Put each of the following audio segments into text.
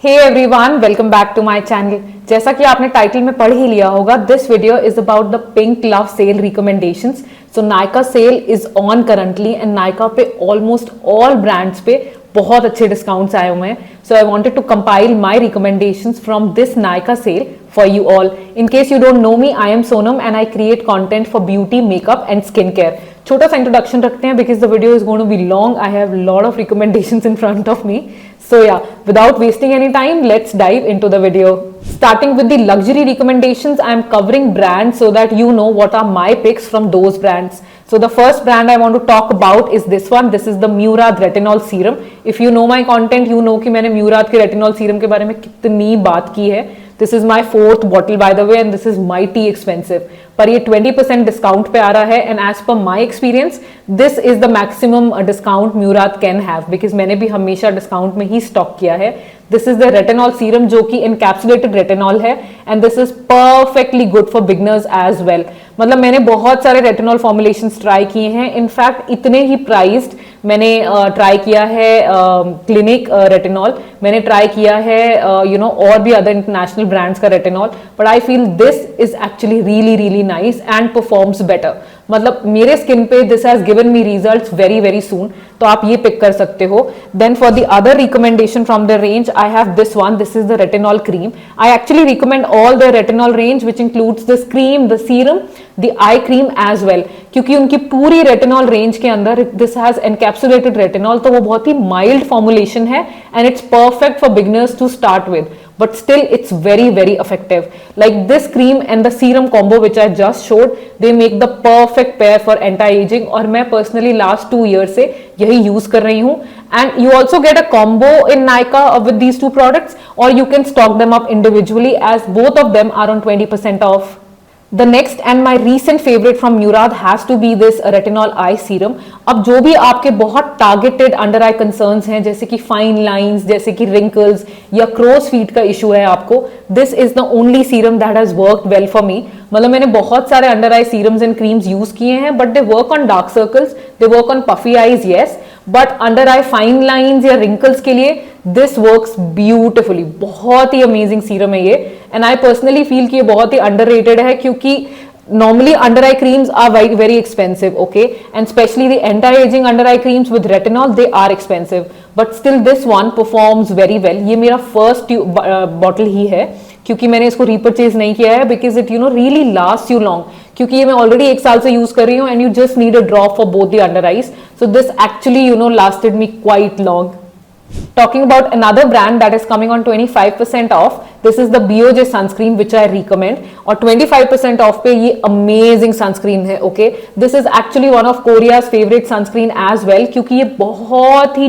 Hey everyone, welcome back to my channel. जैसा कि आपने टाइटल में पढ़ ही लिया होगा, this video is about the pink love sale recommendations. So Nykaa sale is on currently and Nykaa पे ऑलमोस्ट ऑल ब्रांड्स पे बहुत अच्छे डिस्काउंट्स आए हुए हैं। So I wanted to compile my recommendations from this Nykaa sale for you all. In case you don't know me, I am Sonam and I create content for beauty, makeup and skincare. छोटा सा introduction रखते हैं because the video is going to be long. I have a lot of recommendations in front of me. So yeah, without wasting any time, let's dive into the video. Starting with the luxury recommendations, I am covering brands so that you know what are my picks from those brands. So the first brand I want to talk about is this one. This is the Murad retinol serum. If you know my content, you know कि मैंने Murad के retinol serum के बारे में कितनी बात की है. This is my 4th bottle by the way and this is mighty expensive. पर ये 20% डिस्काउंट पे आ रहा है and as per my experience, this is the maximum discount Murad can have because मैंने भी हमेशा डिस्काउंट में ही स्टॉक किया है. This is the retinol serum जो कि encapsulated retinol है and this is perfectly good for beginners as well. मतलब मैंने बहुत सारे retinol formulations ट्राई किए हैं. इनफैक्ट इतने ही प्राइस्ड मैंने ट्राई किया है क्लिनिक रेटिनॉल, मैंने ट्राई किया है और भी अदर इंटरनेशनल ब्रांड्स का retinol, but I feel this is actually really really nice and performs better. मतलब मेरे स्किन पे this has given me results very very soon, तो आप ये पिक कर सकते हो. Then for the other recommendation from the range I have this one. This is the retinol cream. I actually recommend all the retinol range which includes the cream, the serum, the eye cream as well, क्योंकि उनकी पूरी retinol range के अंदर this has encapsulated retinol, तो वो बहुत ही mild formulation है and it's perfect for beginners to start with, but still it's very very effective. Like this cream and the serum combo which I just showed, they make the perfect pair for anti-aging और मैं personally last 2 years से यही use कर रही हूँ. And you also get a combo in Nykaa with these two products or you can stock them up individually as both of them are on 20% off. The next and my recent favorite from Murad has to be this retinol eye serum. अब जो भी आपके बहुत targeted under eye concerns हैं, जैसे कि fine lines, जैसे कि wrinkles या crow's feet का issue है आपको, this is the only serum that has worked well for me. मतलब मैंने बहुत सारे under eye serums and creams use किए हैं, but they work on dark circles, they work on puffy eyes, yes, but under eye fine lines या wrinkles के लिए this works beautifully. बहुत ही amazing serum है ये and I personally feel कि ये बहुत ही underrated है क्योंकि normally under eye creams are very very expensive, okay, and especially the anti-aging under eye creams with retinol, they are expensive, but still this one performs very well. ये मेरा first bottle ही है क्योंकि मैंने इसको repurchase नहीं किया है because it really lasts you long, क्योंकि ये मैं already 1 साल से यूज कर रही हूँ and you just need a drop for both the under eyes, so this actually lasted me quite long. Talking about another brand that is coming on 25% off, this is the BOJ sunscreen which I recommend. और 25% off पे ये amazing sunscreen है, okay. This is actually one of Korea's favorite sunscreen as well क्योंकि ये बहुत ही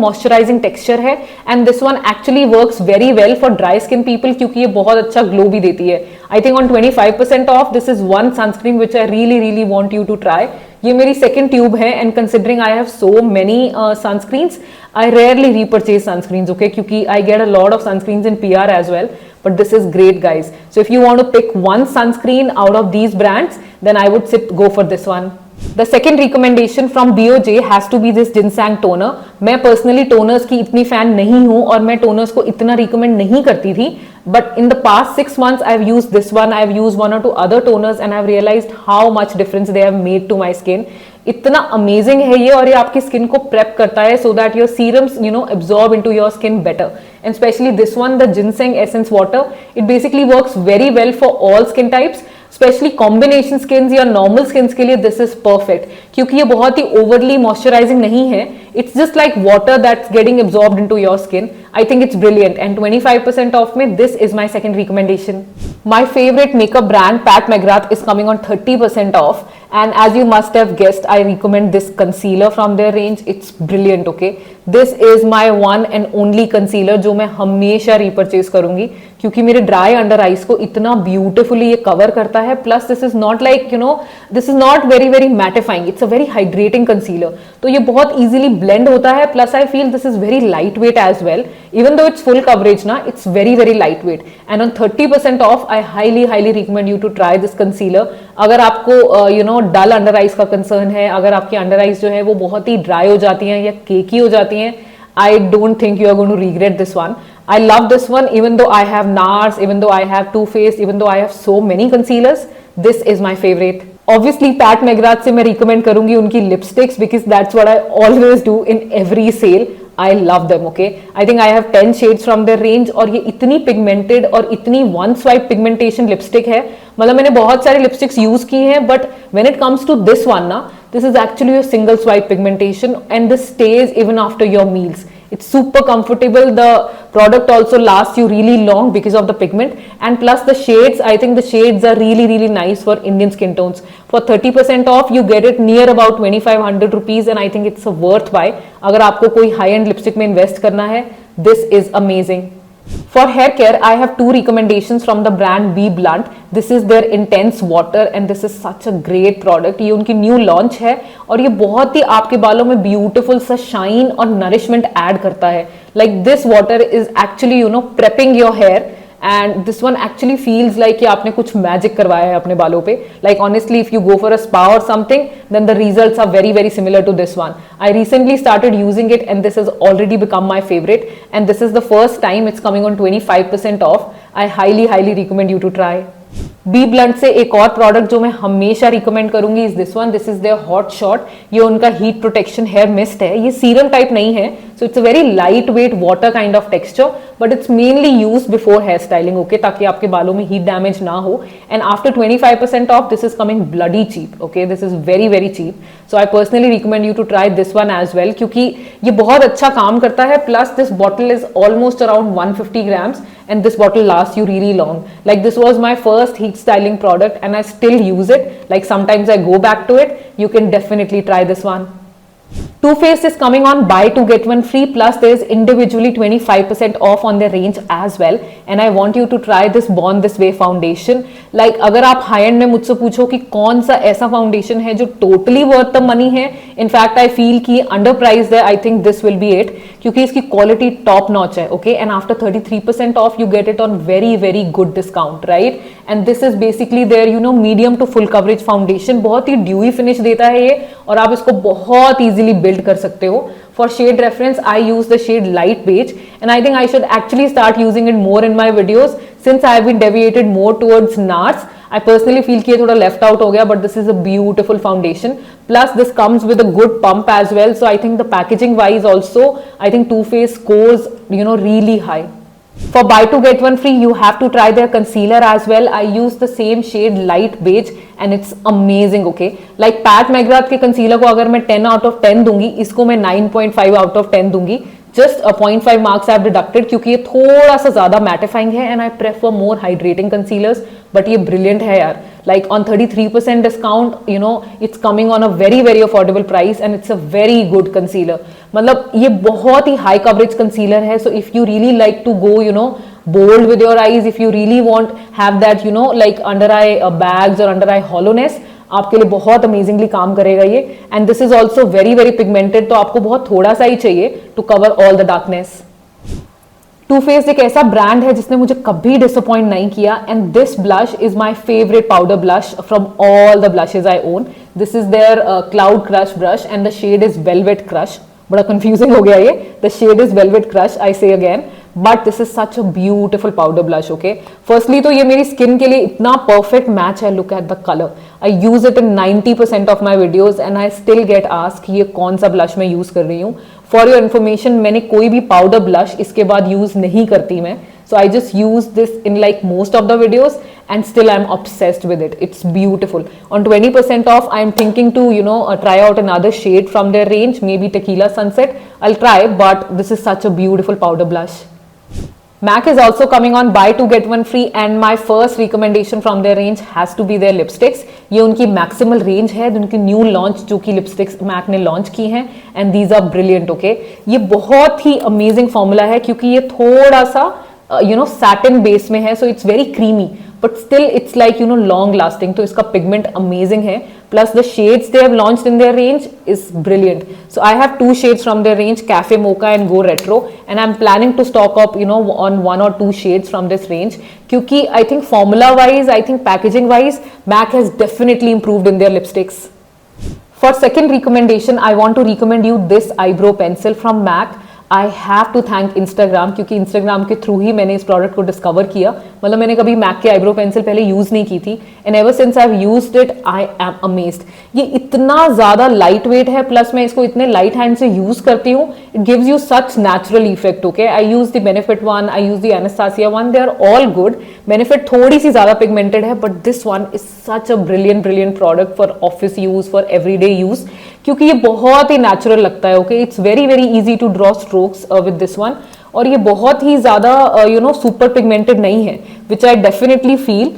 moisturizing texture है and this one actually works very well for dry skin people क्योंकि ये बहुत अच्छा glow भी देती है. I think on 25% off, this is one sunscreen which I really really want you to try. ये मेरी second tube है and considering I have so many sunscreens, I rarely repurchase sunscreens, okay, क्योंकि I get a lot of sunscreens in PR as well, but this is great guys. So if you want to pick one sunscreen out of these brands, then I would go for this one. The second recommendation from BOJ has to be this Ginseng toner. मैं personally toners की इतनी fan नहीं हूँ और मैं toners को इतना recommend नहीं करती थी, but in the past 6 months I've used this one, I've used 1 or 2 other toners and I've realized how much difference they have made to my skin. इतना amazing है ये और ये आपकी skin को prep करता है so that your serums absorb into your skin better, and especially this one, the Ginseng essence water, it basically works very well for all skin types, specially combination skins या normal skins के लिए this is perfect क्योंकि ये बहुत ही overly moisturising नहीं है. It's just like water that's getting absorbed into your skin. I think it's brilliant and 25% off में this is my second recommendation. My favorite makeup brand Pat Mcgrath is coming on 30% off and as you must have guessed, I recommend this concealer from their range. It's brilliant, okay. This is my one and only concealer जो मैं हमेशा repurchase करूंगी क्योंकि मेरे dry under eyes को इतना beautifully ये cover करता है. Plus this is not like this is not very very mattifying. It's a very hydrating concealer. तो ये बहुत easily blend होता है. Plus I feel this is very lightweight as well. Even though it's full coverage ना, it's very very lightweight. And on 30% off, I highly recommend you to try this concealer. अगर आपको डल under eyes का concern है, अगर आपकी under eyes जो है वो बहुत ही ड्राई हो जाती हैं या केकी हो जाती हैं, I don't think you are going to regret this one. I love this one, even though I have NARS, even though I have Too Faced, even though I have so many concealers, this is my favorite. Obviously Pat McGrath से मैं recommend करूंगी उनकी lipsticks because that's what I always do in every sale. I love them, okay? I think I have 10 shades from their range और ये इतनी pigmented और इतनी one swipe pigmentation lipstick है. मतलब मैंने बहुत सारे lipsticks use की हैं, but when it comes to this one ना, this is actually a single swipe pigmentation and this stays even after your meals. It's super comfortable. The product also lasts you really long because of the pigment, and plus the shades, I think the shades are really nice for Indian skin tones. For 30% off you get it near about 2500 rupees and I think it's a worth buy. अगर आपको कोई high end lipstick में invest करना है, this is amazing. For hair care, I have 2 recommendations from the brand Bblunt. This is their intense water and this is such a great product. ये उनकी new launch है और ये बहुत ही आपके बालों में ब्यूटीफुल सा शाइन और नरिशमेंट ऐड करता है. Like this water is actually prepping your hair and this one actually feels like कि आपने कुछ magic करवाया है अपने बालों पे. Like honestly, if you go for a spa or something, then the results are very similar to this one. I recently started using it and this has already become my favorite and this is the first time it's coming on 25% off. I highly recommend you to try. Bblunt से एक और product जो मैं हमेशा recommend करूंगी is this one. This is their hot shot. ये उनका heat protection hair mist है. ये सीरम टाइप नहीं है, so it's a very light weight water kind of texture, but it's mainly use before hair styling, okay, ताकि आपके बालों में हीट डैमेज ना हो. And after 25% off this is coming bloody cheap, okay, this is very cheap. So I personally recommend you to try this one as well, क्योंकि ये बहुत अच्छा काम करता है. Plus this bottle is almost around 150 grams and this bottle lasts you really long. Like this was my first heat styling product and I still use it. Like sometimes I go back to it. You can definitely try this one. Too Faced is coming on buy 2 get 1 free, plus there is individually 25% off on their range as well. And I want you to try this Born This Way foundation. Like अगर आप high end में मुझसे पूछो कि कौन सा ऐसा foundation है जो totally worth the money है, in fact I feel कि underpriced है, I think this will be it, क्योंकि इसकी quality top notch है, okay, and after 33% off you get it on very good discount, right? And this is basically their medium to full coverage foundation. बहुत ही dewy finish देता है ये और आप इसको बहुत easily build कर सकते हो. For shade reference, I use the shade light beige and I think I should actually start using it more in my videos since I have been deviated more towards NARS. I personally feel कि ये थोड़ा left out हो गया, but this is a beautiful foundation. Plus this comes with a good pump as well, so I think the packaging wise also, I think Too Faced scores really high. For buy 2 get 1 free, you have to try their concealer as well. I use the same shade light beige and it's amazing, okay. Like Pat McGrath के concealer को अगर मैं 10 out of 10 दूंगी, इसको मैं 9.5 out of 10 दूंगी. Just a 0.5 marks I have deducted क्योंकि ये थोड़ा सा ज़्यादा mattifying है and I prefer more hydrating concealers. But ये brilliant है यार. Like on 33% discount, it's coming on a very affordable price and it's a very good concealer. मतलब ये बहुत ही high coverage concealer है. So if you really like to go, bold with your eyes, if you really want have that, like under eye bags or under eye hollowness, आपके लिए बहुत amazingly काम करेगा ये. And this is also very pigmented, तो आपको बहुत थोड़ा सा ही चाहिए to cover all the darkness. Too Faced एक ऐसा ब्रांड है जिसने मुझे कभी डिसअपॉइंट नहीं किया and this blush is my favourite powder blush from all the blushes I own. This is their cloud crush brush and the shade is velvet crush. बड़ा confusing हो गया ये. The shade is velvet crush, I say again, but this is such a beautiful powder blush, okay. Firstly तो ये मेरी skin के लिए इतना परफेक्ट मैच है. Look at the colour. I use it in 90% of my videos and I still get ask ये कौन सा ब्लश मैं यूज कर रही हूँ. फॉर योर इन्फॉर्मेशन, मैंने कोई भी पाउडर ब्लश इसके बाद यूज नहीं करती मैं. So I just use this in like most of the videos and still I'm obsessed with it. It's beautiful. On 20% off, I'm thinking to, try out another shade from their range, maybe Tequila Sunset. I'll try, but this is such a beautiful powder blush. MAC is also coming on buy 2 get 1 free and my first recommendation from their range has to be their lipsticks. ये उनकी maximal range है, उनकी new launch जो कि lipsticks MAC ने launch की हैं and these are brilliant, okay. ये बहुत ही amazing formula है क्योंकि ये थोड़ा सा satin base में है, so it's very creamy but still it's like long lasting. तो इसका pigment amazing है, plus the shades they have launched in their range is brilliant. So I have 2 shades from their range, Cafe Mocha and Go Retro, and I'm planning to stock up on 1 or 2 shades from this range क्योंकि I think formula wise, I think packaging wise, MAC has definitely improved in their lipsticks. For second recommendation, I want to recommend you this eyebrow pencil from MAC. I have to thank Instagram, क्योंकि Instagram के through ही मैंने इस product को discover किया. मतलब मैंने कभी मैक के आईब्रो पेंसिल पहले यूज नहीं की थी, and ever since I have used it I am amazed. ये इतना ज्यादा लाइट वेट है, प्लस मैं इसको इतने लाइट हैंड से यूज करती हूँ. It gives you such natural effect. Okay, I use the Benefit one, I use the Anastasia one, they are all good. Benefit थोड़ी सी ज्यादा पिगमेंटेड है, but this one is such a brilliant product for office use, for everyday use, क्योंकि ये बहुत ही natural लगता है. Okay, it's very easy to draw strokes with this one, और ये बहुत ही ज्यादा सुपर पिगमेंटेड नहीं है, which I definitely feel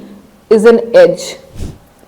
is an edge.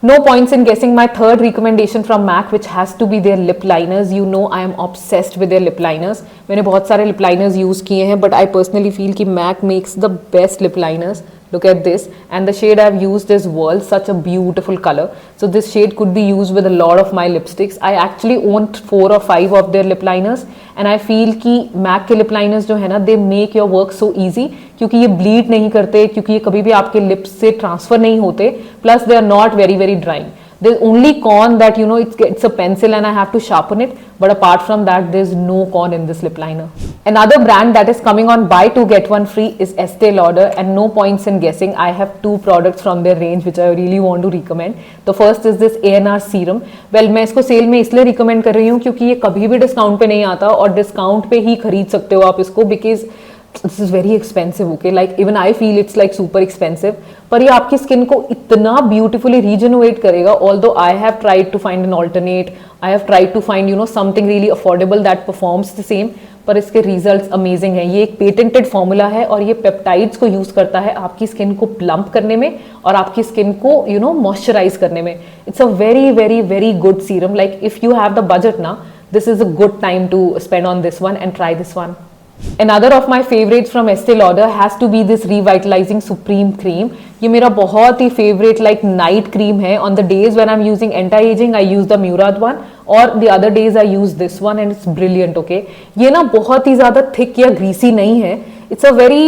No points in guessing my third recommendation from MAC, which has to be their lip liners. You know I am obsessed with their lip liners. मैंने बहुत सारे lip liners use किए हैं, but I personally feel कि MAC makes the best lip liners. Look at this, and the shade I've used is Whirl, such a beautiful color. So this shade could be used with a lot of my lipsticks. I actually own 4 or 5 of their lip liners, and I feel कि MAC के lip liners जो है ना, they make your work so easy, क्योंकि ये bleed नहीं करते, क्योंकि ये कभी भी आपके lips से transfer नहीं होते, plus they are not very drying. There's only con that it's a pencil and I have to sharpen it, but apart from that there's no con in this lip liner. Another brand that is coming on buy 2 get 1 free is Estee Lauder, and no points in guessing. I have 2 products from their range which I really want to recommend. The first is this ANR serum. Well, मैं इसको cell में इसलिए recommend कर रही हूँ क्योंकि ये कभी भी डिस्काउंट पे नहीं आता, और डिस्काउंट पे ही खरीद सकते हो आप इसको, because this is very expensive. Okay, like even I feel it's like super expensive, पर ये आपकी स्किन को इतना ब्यूटीफुली रीजनरेट करेगा. Although I have tried to find an alternate, I have tried to find something really affordable that performs the same, पर इसके results amazing है. ये एक पेटेंटेड फॉर्मूला है, और ये पेप्टाइड्स को यूज करता है आपकी स्किन को प्लम्प करने में और आपकी स्किन को मॉइस्चराइज करने में. It's a very good serum. Like if you have the budget ना, this is a good time to spend on this one and try this one. Another of my favorites from Estee Lauder has to be this revitalizing supreme cream. ये मेरा बहुत ही favorite like night cream है. On the days when I'm using anti-aging, I use the Murad one, और the other days I use this one and it's brilliant. Okay, ये ना बहुत ही ज़्यादा thick या greasy नहीं है. It's a very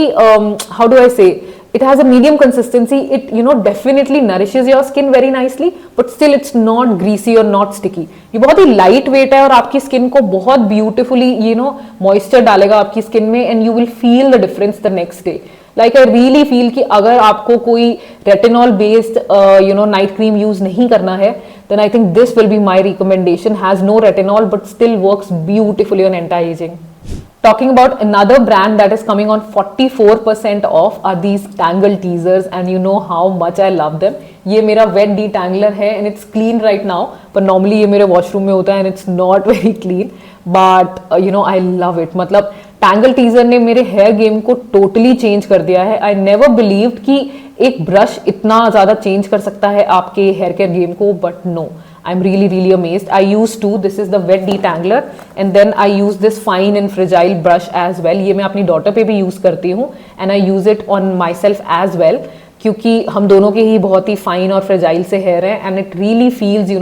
how do I say, it has a medium consistency. It definitely nourishes your skin very nicely, but still it's not greasy or not sticky. ये बहुत ही light weight है, और आपकी skin को बहुत beautifully moisture डालेगा आपकी skin में, and you will feel the difference the next day. Like I really feel कि अगर आपको कोई retinol based night cream use नहीं करना है, then I think this will be my recommendation. Has no retinol but still works beautifully on anti-aging. Talking about another brand that is coming on 44% off are these Tangle teasers, and you know how much I love them. ये मेरा wet detangler है, and it's clean right now, पर normally ये मेरे washroom में होता है and it's not very clean, but I love it. मतलब Tangle teaser ने मेरे hair game को totally change कर दिया है. I never believed कि एक brush इतना ज़्यादा change कर सकता है आपके hair care game को, but no. I'm really amazed. I use 2. This is the wet detangler, and then I use this fine and fragile brush as well. ये मैं अपनी daughter पे भी use करती हूँ, and I use it on myself as well, क्योंकि हम दोनों के ही बहुत ही fine और fragile से hair है, and it really feels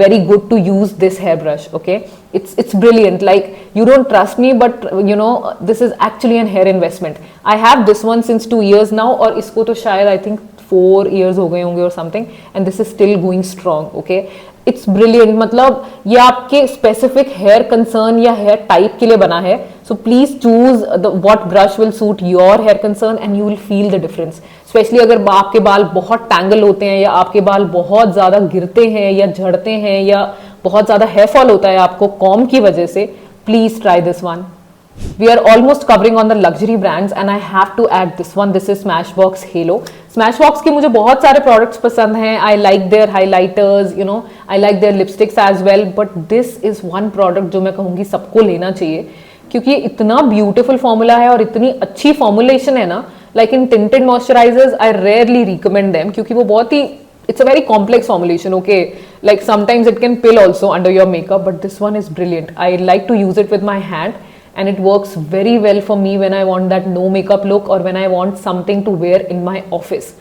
very good to use this hair brush. Okay, it's brilliant. Like, you don't trust me, but this is actually an hair investment. I have this one since 2 years now, और इसको तो शायद I think 4 years हो गए होंगे और something, and this is still going strong. Okay, it's brilliant. मतलब ये आपके स्पेसिफिक हेयर कंसर्न या हेयर टाइप के लिए बना है, so please choose what brush will suit your hair concern and you will feel the difference. Specially अगर आपके बाल बहुत टैंगल होते हैं, या आपके बाल बहुत ज्यादा गिरते हैं या झड़ते हैं, या बहुत ज्यादा हेयर फॉल होता है आपको कॉम की वजह से, please try this one. We are almost covering on the luxury brands, and I have to add this one. This is Smashbox Halo. Smashbox के मुझे बहुत सारे products पसंद हैं. I like their highlighters, I like their lipsticks as well. But this is one product जो मैं कहूँगी सबको लेना चाहिए, क्योंकि ये इतना beautiful formula है और इतनी अच्छी formulation है ना. Like in tinted moisturizers, I rarely recommend them, क्योंकि वो बहुत ही it's a very complex formulation. Okay, like sometimes it can pill also under your makeup, but this one is brilliant. I like to use it with my hand, and it works very well for me when I want that no makeup look, or when I want something to wear in my office.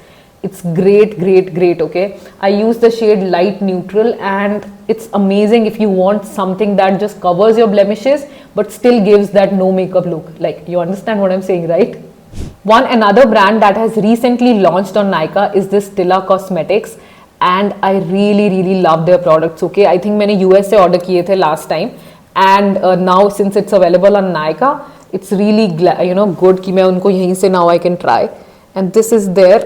It's great. Okay, I use the shade light neutral, and it's amazing if you want something that just covers your blemishes but still gives that no makeup look. Like, you understand what I'm saying, right? Another brand that has recently launched on Nykaa is this Stila Cosmetics, and I really love their products. Okay, I think मैंने US से order किए थे last time, and now since it's available on Nykaa, It's really good कि मैं उनको यहीं से now I can try. And this is their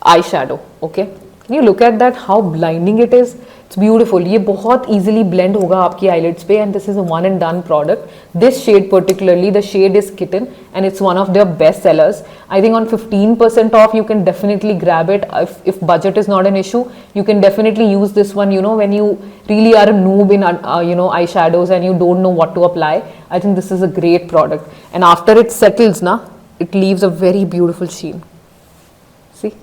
eyeshadow. Okay, can you look at that, how blinding it is? It's beautiful. ये बहुत easily blend होगा आपकी eyelids पे, and this is a one and done product. This shade particularly, the shade is Kitten, and it's one of their best sellers. I think on 15% off you can definitely grab it. If budget is not an issue, you can definitely use this one, when you really are a noob in eyeshadows and you don't know what to apply. I think this is a great product, and after it settles it leaves a very beautiful sheen. See,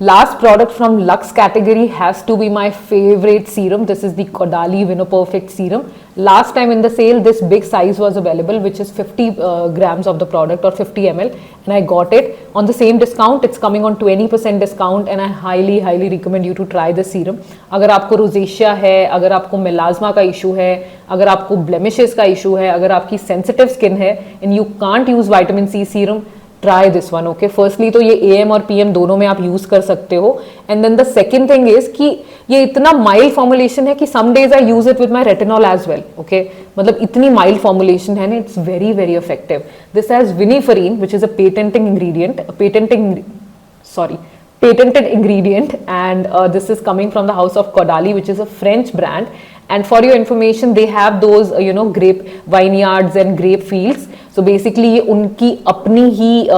last product from Luxe category has to be my favorite serum. This is the Caudalie vinoperfect serum. Last time in the sale, this big size was available, which is 50 grams of the product or 50 ml, and I got it on the same discount. It's coming on 20% discount, and I highly recommend you to try this serum. अगर आपको rosacea है, अगर आपको melasma का issue है, अगर आपको blemishes का इशू है, अगर आपकी सेंसिटिव स्किन है and you can't use vitamin C serum, try this one. Okay, firstly तो ये AM और PM दोनों में आप यूज कर सकते हो, and then the second thing is कि ये इतना माइल्ड फॉर्मुलेशन है कि some days I use it with my retinol as well. Okay, मतलब इतनी माइल्ड फॉर्मुलेशन है ना, it's very effective. This has viniferine, which is a patented ingredient, and this is coming from the house of Caudalie, which is a French brand. And for your information, they have those grape vineyards and grape fields. So basically ये उनकी अपनी ही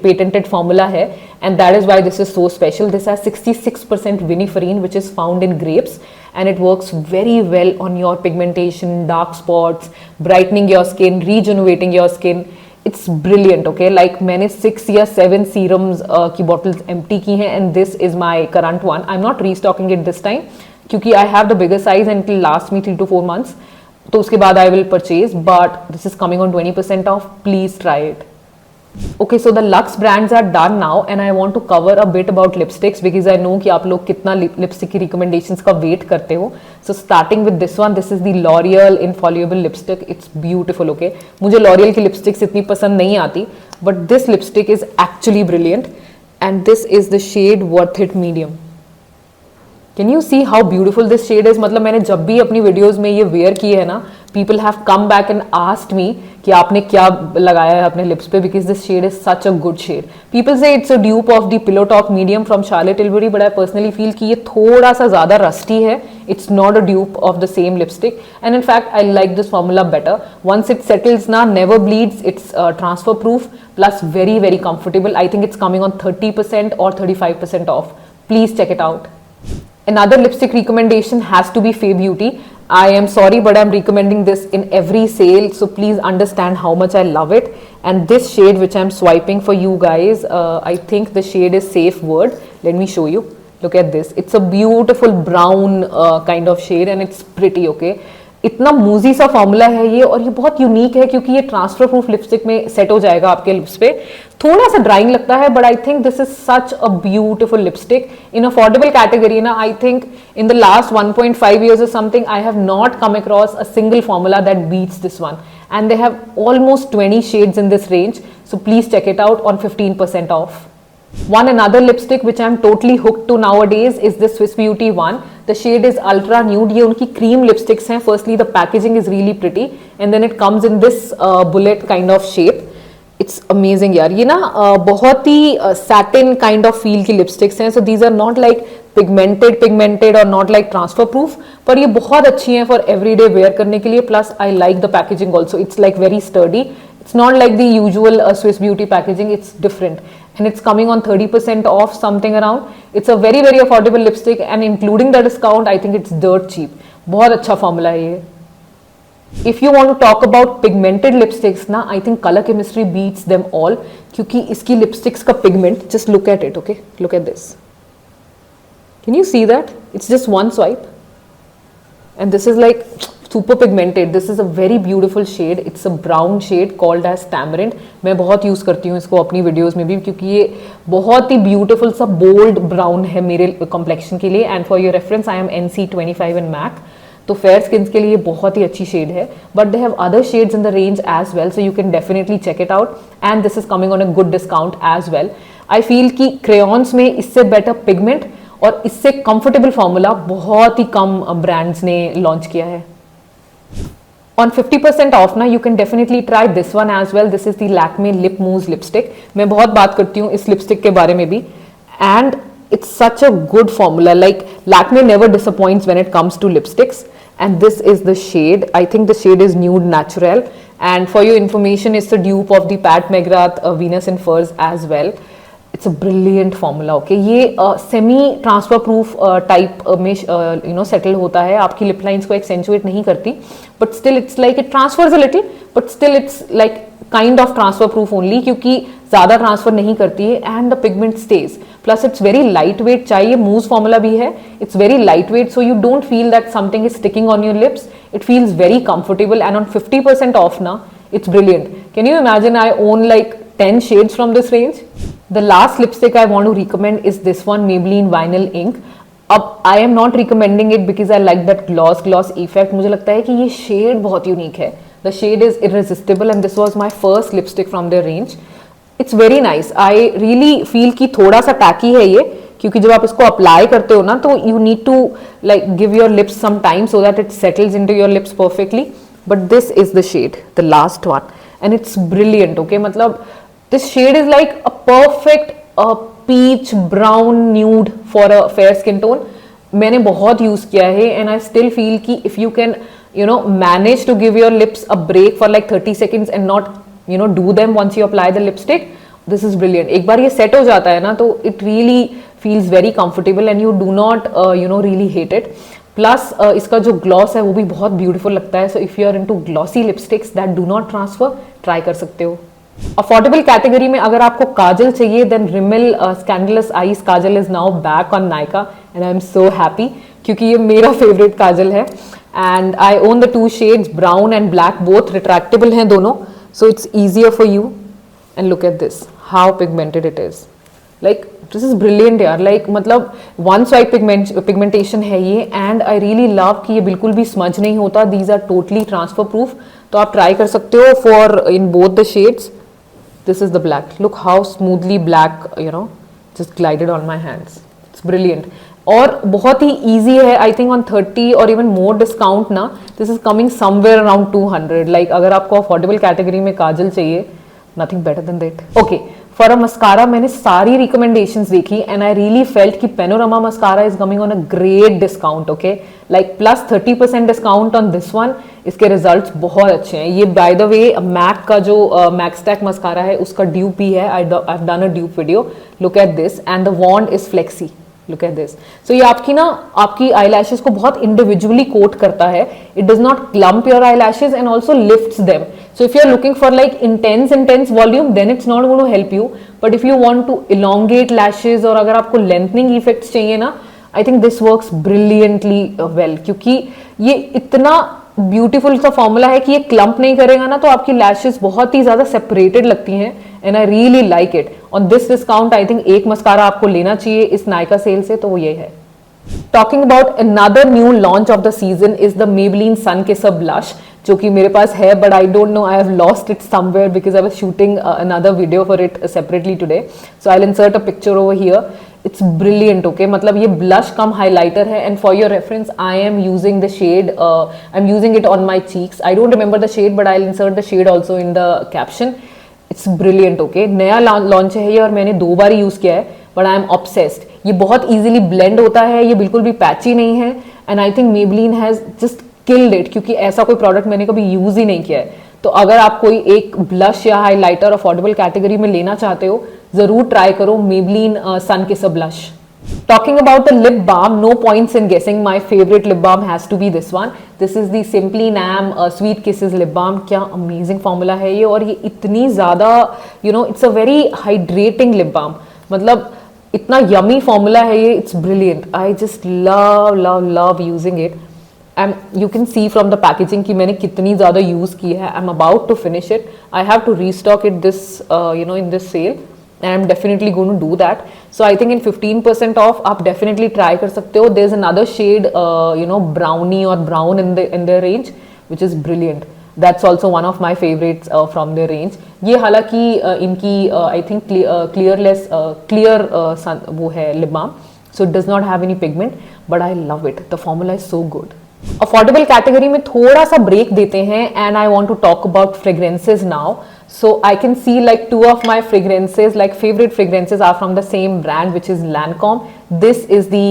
patented formula है, and that is why this is so special. This has 66% viniferine, which is found in grapes, and it works very well on your pigmentation, dark spots, brightening your skin, rejuvenating your skin. It's brilliant. Okay, like मैंने 6 या 7 serums की bottles empty की हैं, and this is my current one. I'm not restocking it this time क्योंकि I have the bigger size and it will last me 3 to 4 months. तो उसके बाद I will purchase, but this is coming on 20% off. Please try it. Okay, so the Luxe brands are done now, and I want to cover a bit about lipsticks because I know कि आप लोग कितना lipstick की recommendations का wait करते हो. So starting with this one, this is the L'Oreal Infallible lipstick. It's beautiful. Okay, मुझे L'Oreal की lipsticks इतनी पसंद नहीं आती, but this lipstick is actually brilliant, and this is the shade Worth It Medium. Can you see how beautiful this shade is? मतलब मैंने जब भी अपनी वीडियोस में ये वेयर की है ना, people have come back and asked me कि आपने क्या लगाया है अपने लिप्स पे, because this shade is such a good shade. People say it's a dupe of the Pillow Talk Medium from Charlotte Tilbury, but I personally feel कि ये थोड़ा सा ज़्यादा rusty है. It's not a dupe of the same lipstick, and in fact I like this formula better. Once it settles ना, never bleeds. It's transfer proof plus very comfortable. I think it's coming on 30% or 35% off. Please check it out. Another lipstick recommendation has to be Fay Beauty. I am sorry, but I'm recommending this in every sale, so please understand how much I love it. And this shade which I'm swiping for you guys, I think the shade is Safe Word. Let me show you. Look at this. It's a beautiful brown kind of shade, and it's pretty. Okay, इतना मूजी सा formula है ये, और ये बहुत unique है क्योंकि ये ट्रांसफर प्रूफ लिपस्टिक में सेट हो जाएगा आपके लिप्स पे. थोड़ा सा ड्राइंग लगता है, but I think this is such a beautiful lipstick in affordable category ना. I think in the last 1.5 years or something I have not come across a single formula that beats this one, and they have almost 20 shades in this range, so please check it out on 15% off. Another lipstick which I'm totally hooked to nowadays is this Swiss Beauty one. The shade is Ultra Nude. ये उनकी cream lipsticks हैं. Firstly, the packaging is really pretty, and then it comes in this bullet kind of shape. It's amazing यार. ये ना बहुत ही satin kind of feel की lipsticks हैं. So these are not like pigmented or not like transfer proof, पर ये बहुत अच्छी हैं for everyday wear करने के लिए. Plus I like the packaging also. It's like very sturdy. It's not like the usual Swiss Beauty packaging. It's different, and it's coming on 30% off, something around. It's a very affordable lipstick, and including the discount, I think it's dirt cheap. बहुत अच्छा formula है ये. If you want to talk about pigmented lipsticks ना, I think Color Chemistry beats them all, क्योंकि इसकी lipsticks का pigment, just look at it, okay? Look at this. Can you see that? It's just one swipe, and this is like super pigmented. This is a very beautiful shade. It's a brown shade called as tamarind. मैं बहुत use करती हूँ इसको अपनी videos में भी, क्योंकि ये बहुत ही ब्यूटीफुल सा बोल्ड ब्राउन है मेरे कॉम्प्लेक्शन के लिए. And for your reference I am NC25 in Mac, तो फेयर स्किन के लिए बहुत ही अच्छी शेड है. But they have other shades in the range as well, so you can definitely check it out, and this is coming on a good discount as well. I feel कि crayons में इससे better pigment और इससे comfortable formula बहुत ही कम brands ने launch किया है. On 50% off ना, you can definitely try this one as well. This is the Lakme lip move lipstick. मैं बहुत बात करती हूँ इस लिपस्टिक के बारे में भी, and it's such a good formula. Like Lakme never disappoints when it comes to lipsticks. And this is the shade. I think the shade is Nude Natural, and for your information, it's a dupe of the Pat Mcgrath Venus in Furs as well. It's a brilliant formula. Okay, ये semi transfer proof type में settle होता है, आपकी lip lines को accentuate नहीं करती, but still it's like it transfers a little, but still it's like kind of transfer proof only, क्योंकि ज़्यादा ट्रांसफर नहीं करती है, and the pigment stays. Plus it's very lightweight. चाहिए मूज फॉर्मूला भी है. It's very lightweight, so you don't feel that something is sticking on your lips. It feels very comfortable, and on 50% off now, it's brilliant. Can you imagine I own like 10 shades from this range? The last lipstick I want to recommend is this one, Maybelline Vinyl Ink. अब I am not recommending it because I like that gloss effect. मुझे लगता है कि ये shade बहुत unique है. The shade is irresistible, and this was my first lipstick from their range. It's very nice. I really feel कि थोड़ा सा tacky है ये, क्योंकि जब आप इसको अप्लाई करते हो ना, तो you need to like give your lips some time so that it settles into your lips perfectly. But this is the shade, the last one, and it's brilliant. Okay, मतलब this shade is like a perfect peach brown nude for a fair skin tone. मैंने बहुत use किया है, and I still feel कि if you can manage to give your lips a break for like 30 seconds and not do them once you apply the lipstick, this is brilliant. एक बार ये set हो जाता है ना, तो it really feels very comfortable and you do not really hate it. Plus इसका जो gloss है वो भी बहुत beautiful लगता है. So if you are into glossy lipsticks that do not transfer, try कर सकते हो. अफोर्डेबल कैटेगरी में अगर आपको काजल चाहिए, then Rimmel scandaleyes kajal is now back on Nykaa, and I am so happy क्योंकि ये मेरा फेवरेट काजल है. And I own the 2 shades, brown and black, both retractable हैं दोनों, so it's easier for you. And look at this, how pigmented it is. Like this is brilliant यार. Like मतलब one swipe pigmentation है ये, and I really love कि ये बिल्कुल भी स्मज नहीं होता. These are totally transfer proof, तो आप ट्राई कर सकते हो for in both the shades. This is the black. Look how smoothly black, just glided on my hands. It's brilliant. और बहुत ही easy है. I think on 30 or even more discount ना, this is coming somewhere around 200. Like अगर आपको affordable category में काजल चाहिए, nothing better than that. Okay, for a mascara मैंने सारी recommendations देखी, and I really felt कि Panorama mascara is coming on a great discount. Okay, like plus 30% discount on this one. इसके results बहुत अच्छे हैं. ये बाय द वे मैक का जो मैक्सटैक मस्कारा है उसका ड्यूप भी है. I have done a dupe video. Look at this, and the wand is flexi. Look at this. So ये आपकी आई लैशेज को बहुत इंडिविजुअली कोट करता है. It does not clump your eye lashes and also lifts them. So if you are looking for like intense volume, then it's not going to help you. But if you want to elongate lashes, और अगर आपको lengthening effects चाहिए ना, I think this works brilliantly well, क्योंकि ये इतना beautiful सा formula है कि ये क्लम्प नहीं करेगा ना, तो आपकी लैशेस बहुत ही ज्यादा सेपरेटेड लगती हैं. And I really like it. On this discount I think एक मस्कारा आपको लेना चाहिए इस नायका सेल से, तो वो ये है. Talking about another new launch of the season is the Maybelline Sun Kisser blush, जो कि मेरे पास है, but I don't know, I have lost it somewhere because I was shooting another video for it separately today. So I will insert a picture over here. It's brilliant. Okay, मतलब ये blush कम highlighter है, and for your reference I am using the shade, I'm using it on my cheeks. I don't remember the shade, but I'll insert the shade also in the caption. It's brilliant. Okay, नया launch है ये, और मैंने 2 बार use किया है, but I am obsessed. ये बहुत easily blend होता है, ये बिल्कुल भी पैची नहीं है, and I think Maybelline has just killed it, क्योंकि ऐसा कोई प्रोडक्ट मैंने कभी यूज ही नहीं किया है. तो अगर आप कोई एक ब्लश या हाइलाइटर अफोर्डेबल कैटेगरी में लेना चाहते हो, जरूर ट्राई करो Maybelline Sun Kisser blush. Talking about the lip balm, no points in guessing. My favorite lip balm has to be this one. This is the Simply Nam Sweet Kisses lip balm. क्या amazing formula है ये, और ये इतनी ज़्यादा it's a very hydrating lip balm. मतलब इतना yummy formula है ये. It's brilliant. I just love using it. And you can see from the packaging कि मैंने कितनी ज़्यादा use की है. I'm about to finish it. I have to restock it this in this sale. And I'm definitely going to do that. So I think in 15% off, आप definitely try कर सकते हो. There's another shade, brownie or brown in their range, which is brilliant. That's also one of my favorites from their range. ये हालांकि इनकी I think clear वो है lip balm, so it does not have any pigment, but I love it. The formula is so good. Affordable category में थोड़ा सा break देते हैं and I want to talk about fragrances now. So I can see like two of my fragrances, like favorite fragrances, are from the same brand, which is Lancome. This is the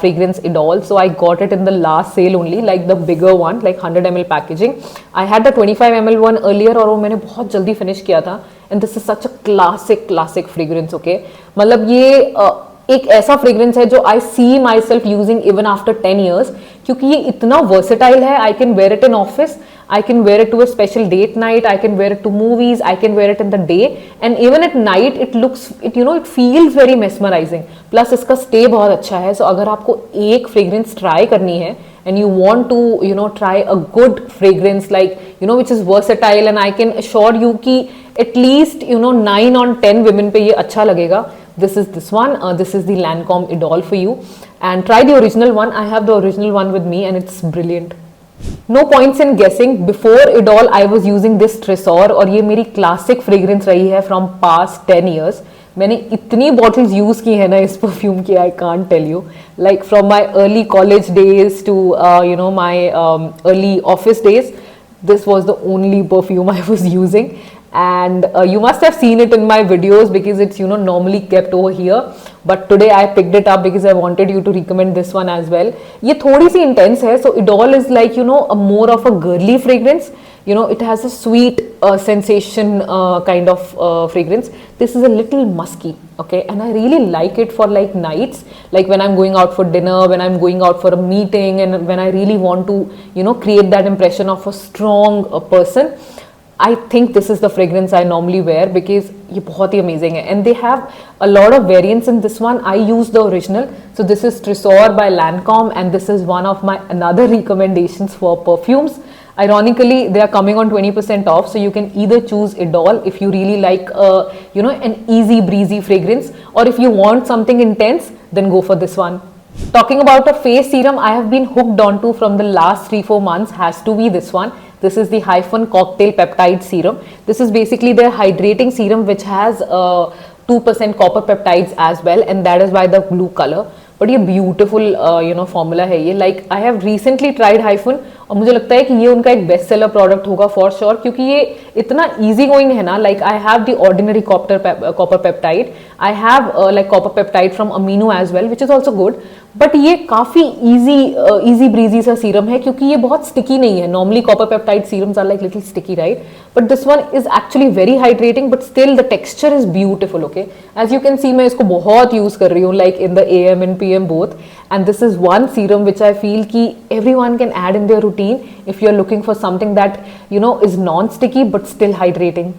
fragrance Idol. So I got it in the last sale only, like the bigger one, like 100 ml packaging. I had the 25 ml one earlier और वो मैंने बहुत जल्दी finish किया था. And this is such a classic fragrance, okay? मतलब ये एक ऐसा फ्रेग्रेंस है जो I see myself using even after 10 years, क्योंकि ये इतना वर्सेटाइल है. I can wear it in office, I can wear it to a special date night, I can wear it to movies, I can wear it in the day, and even at night it looks, it feels very mesmerizing. Plus इसका stay बहुत अच्छा है. So अगर आपको एक fragrance try करनी है and you want to try a good fragrance like which is versatile, and I can assure you कि at least 9 on 10 women पे ये अच्छा लगेगा. This is this one. This is the Lancome Idol for you, and try the original one. I have the original one with me and it's brilliant. No points in guessing. Before Idol I was using this Tresor और ये मेरी classic fragrance रही है from past 10 years. मैंने इतनी bottles use की है ना इस perfume की, I can't tell you. Like from my early college days to my early office days, this was the only perfume I was using. And you must have seen it in my videos because it's normally kept over here, but today I picked it up because I wanted you to recommend this one as well. ये थोड़ी सी intense है. So Idol is like a more of a girly fragrance. It has a sweet sensation kind of fragrance. This is a little musky, okay, and I really like it for like nights, like when I'm going out for dinner, when I'm going out for a meeting, and when I really want to create that impression of a strong person. I think this is the fragrance I normally wear because ये बहुत ही amazing है. And they have a lot of variants in this one. I use the original. So this is Tresor by Lancome, and this is one of my another recommendations for perfumes. Ironically, they are coming on 20% off, so you can either choose Idol if you really like an easy breezy fragrance, or if you want something intense, then go for this one. Talking about a face serum I have been hooked onto from the last 3-4 months has to be this one. This is the Hyphen Cocktail Peptide Serum. This is basically their hydrating serum which has 2% copper peptides as well, and that is why the blue color. But ये beautiful formula है ये. Like I have recently tried Hyphen और मुझे लगता है कि ये उनका एक बेस्ट सेलर प्रोडक्ट होगा फॉर श्योर, क्योंकि ये इतना इजी गोइंग है ना. Like I have the Ordinary copper peptide, I have like copper peptide from amino as well which is also good, but ये काफी इजी ब्रीजी सा सीरम है क्योंकि ये बहुत स्टिकी नहीं है. Normally copper peptide serums are like little sticky, right, but this one is actually very hydrating, but still the texture is beautiful. Okay, as you can see मैं इसको बहुत यूज कर रही हूँ like in the AM and PM both, and this is one serum which I feel ki everyone can add in their routine if you're looking for something that is non-sticky but still hydrating.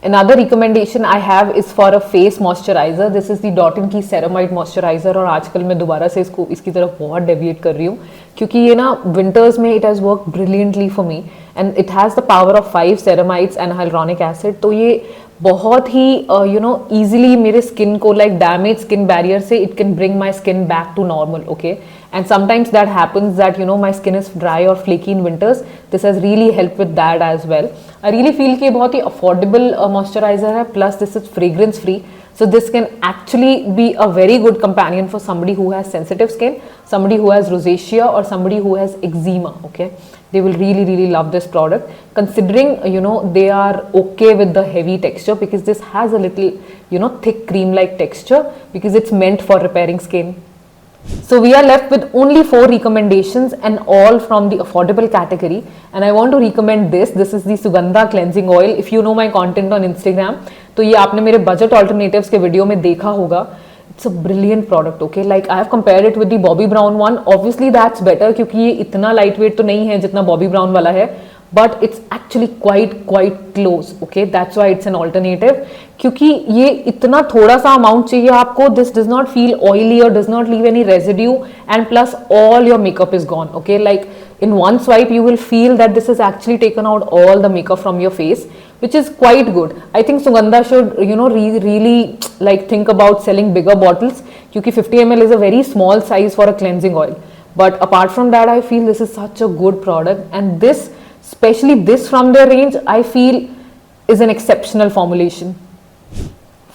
Another recommendation I have is for a face moisturizer. This is the Dot & Key Ceramide Moisturizer, और आजकल मैं दोबारा से इसकी तरफ बहुत deviate कर रही हूँ क्योंकि ये ना विंटर्स में it has worked brilliantly for me, and it has the power of 5 ceramides and hyaluronic acid. तो ये बहुत ही easily मेरे स्किन को like damage skin barrier से it can bring my skin back to normal. Okay, and sometimes that happens that my skin is dry or flaky in winters. This has really helped with that as well. I really feel कि बहुत ही affordable moisturizer है, plus this is fragrance free, so this can actually be a very good companion for somebody who has sensitive skin, somebody who has rosacea, or somebody who has eczema. Okay, they will really love this product, considering they are okay with the heavy texture, because this has a little thick cream like texture because it's meant for repairing skin. So we are left with only 4 recommendations, and all from the affordable category, and I want to recommend this. This is the Sugandha cleansing oil. If you know my content on Instagram, तो ये आपने मेरे budget alternatives के video में देखा होगा. It's a brilliant product. Okay, like I have compared it with the Bobbi Brown one. Obviously that's better क्योंकि ये इतना lightweight तो नहीं है जितना Bobbi Brown वाला है, but it's actually quite close. Okay, that's why it's an alternative, क्योंकि ये इतना थोड़ा सा amount चाहिए आपको. This does not feel oily or does not leave any residue, and plus all your makeup is gone. Okay, like in one swipe you will feel that this has actually taken out all the makeup from your face, which is quite good. I think Sugandha should really like think about selling bigger bottles, क्योंकि 50 ml is a very small size for a cleansing oil. But apart from that, I feel this is such a good product, and this, especially this from their range, I feel is an exceptional formulation.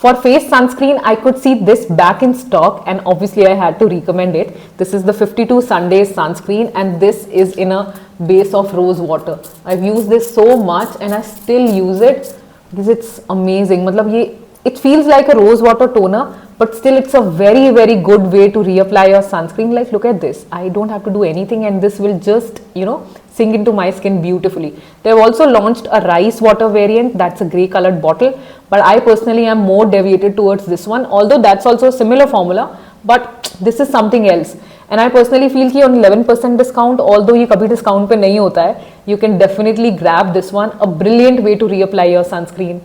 For face sunscreen, I could see this back in stock and obviously I had to recommend it. This is the 52 Sundays sunscreen and this is in a base of rose water. I've used this so much and I still use it because it's amazing. Matlab ye, it feels like a rose water toner, but still it's a very good way to reapply your sunscreen. Like, look at this. I don't have to do anything and this will just, you know, sink into my skin beautifully. They've also launched a rice water variant. That's a grey colored bottle, but I personally am more deviated towards this one, although that's also a similar formula, but this is something else. And I personally feel कि on 11% discount, although ये कभी discount पे नहीं होता है, you can definitely grab this one. A brilliant way to reapply your sunscreen.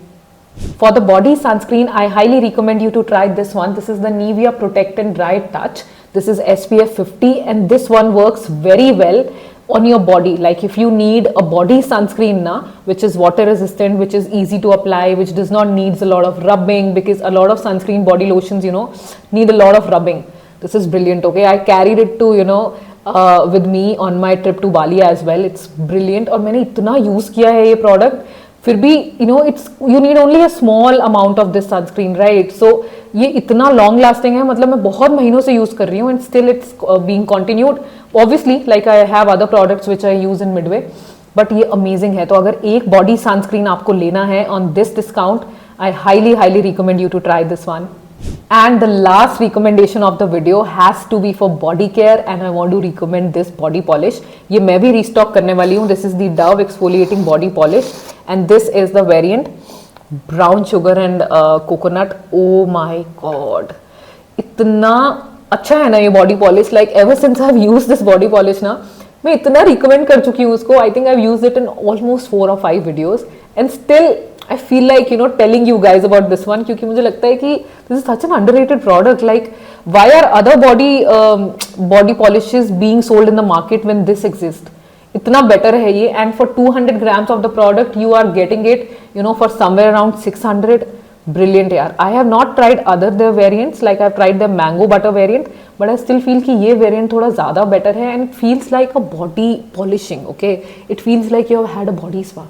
For the body sunscreen, I highly recommend you to try this one. This is the Nivea Protect and Dry Touch. This is SPF 50 and this one works very well on your body. Like if you need a body sunscreen na, which is water resistant, which is easy to apply, which does not needs a lot of rubbing, because a lot of sunscreen body lotions, you know, need a lot of rubbing. This is brilliant. Okay, I carried it to, you know, with me on my trip to Bali as well. It's brilliant और मैंने इतना use किया है ये product, फिर भी you know it's you need only a small amount of this sunscreen, right? So ये इतना long lasting है, मतलब मैं बहुत महीनों से use कर रही हूँ and still it's being continued. Obviously like I have other products which I use in midway, but ये amazing है. तो अगर एक body sunscreen आपको लेना है on this discount, I highly recommend you to try this one. And the last recommendation of the video has to be for body care and I want to recommend this body polish. ये मैं भी restock करने वाली हूँ. This is the Dove exfoliating body polish and this is the variant brown sugar and coconut. Oh my god, इतना अच्छा है ना ये body polish. Like ever since I've used this body polish ना, मैं इतना recommend कर चुकी हूँ उसको. I think I've used it in almost 4 or 5 videos and still I feel like, you know, telling you guys about this one क्योंकि मुझे लगता है कि this is such an underrated product. Like why are other body polishes being sold in the market when this exists? इतना better है ये, and for 200 grams of the product you are getting it, you know, for somewhere around 600. Brilliant यार. I have not tried other their variants, like I've tried the mango butter variant, but I still feel कि ये variant थोड़ा ज़्यादा better है and it feels like a body polishing. Okay, it feels like you have had a body spa.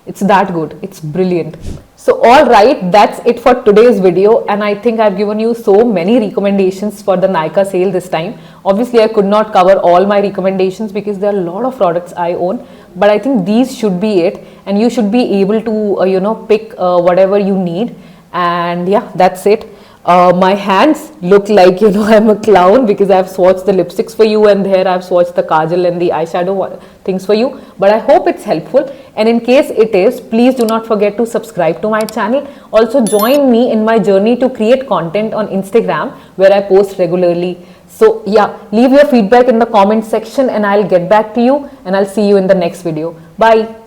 It's that good. It's brilliant. So all right, that's it for today's video and I think I've given you so many recommendations for the Nykaa sale this time. Obviously I could not cover all my recommendations because there are a lot of products I own, but I think these should be it and you should be able to you know, pick whatever you need. And yeah, that's it. My hands look like, you know, I'm a clown because I've swatched the lipsticks for you and here I've swatched the kajal and the eyeshadow things for you, but I hope it's helpful, and in case it is, please do not forget to subscribe to my channel. Also join me in my journey to create content on Instagram where I post regularly. So yeah, leave your feedback in the comment section and I'll get back to you and I'll see you in the next video. Bye.